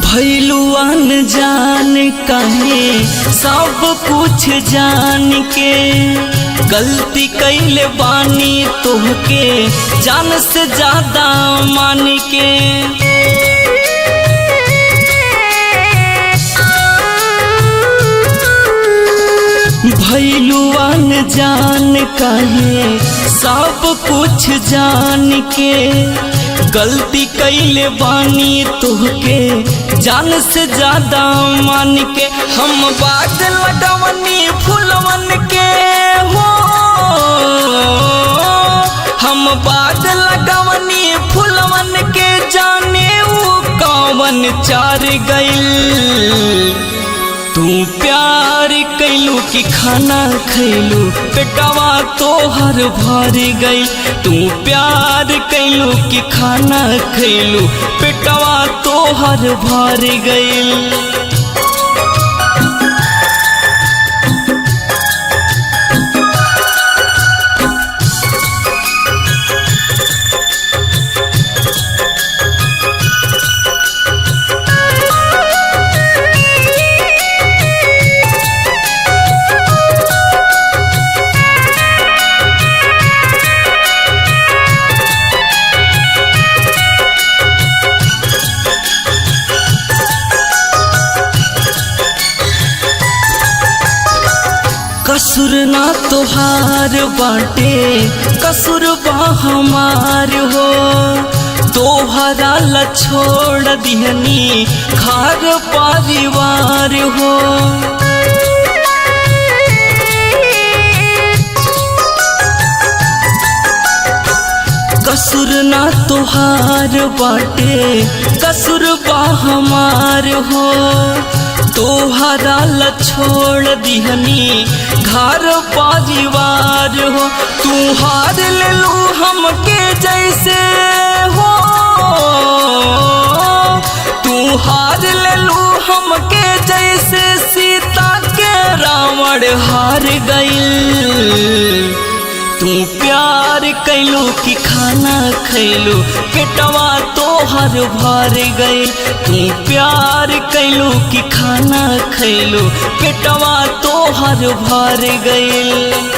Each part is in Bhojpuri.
भइलू अनजान कहे सब कुछ जान के, गलती कैले बानी तोहके जान से ज्यादा मान के। भइलू अनजान कहे सब कुछ जान के, गलती कैले बानी तोहके जान से ज्यादा मान के। हम बाग लगवनी फूलवन के हो, हम बाग लगवनी फूलवन के, जाने वो कौन चार गइल। तू प्यार कैलू कि खाना खैलू पेटवा तोहर भर गई। तू प्यार कैलू कि खाना खैलू पेटवा तोहर भर गई। कसूर ना तोहार बाटे कसूर बा हमार हो, तोहरा ला छोड़ दिहनी घर परिवार हो। कसूर ना तोहार बाटे कसूर बा हमार हो, तोहरा ला छोड़ दिहनी घर परिवार हो। तू हार ले लू हमके जैसे हो, तू हार ले लू हमके जैसे सीता के रावण हार गइल। तू प्यार कैलू कि खाना खैलू पेटवा तोहर भर गई। तू प्यार कैलू कि खाना खैलू पेटवा तोहर भर गई।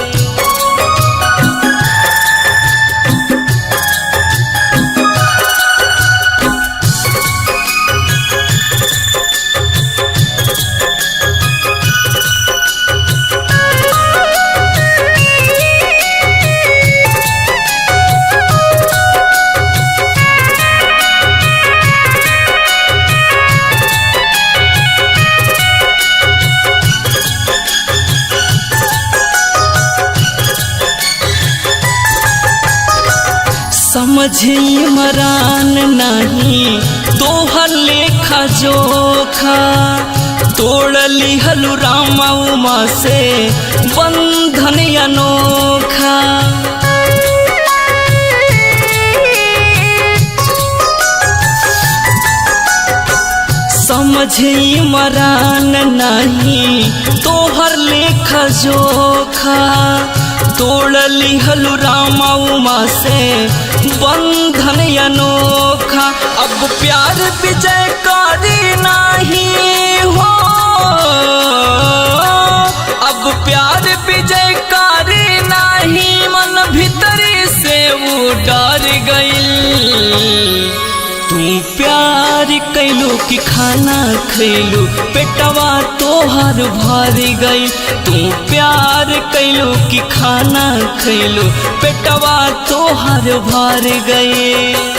समझी मरान नहीं तोहर लेखा जोखा, तोड़ लिहलु रामा उमा से बंधन अनोखा। समझी मरान नहीं तोहर लेखा जोखा, तोड़ लिहलु रामा उमा से बंधन अनोखा। अब प्यार विजय कारी नहीं हो, अब प्यार विजय कारी नहीं, मन भीतरी से वो डर गई। तू प्यार कैलू कि खाना खैलू पेटवा तोहर भर गई। तू प्यार कैलू कि खाना खैलू पेटवा तोहर भर गई।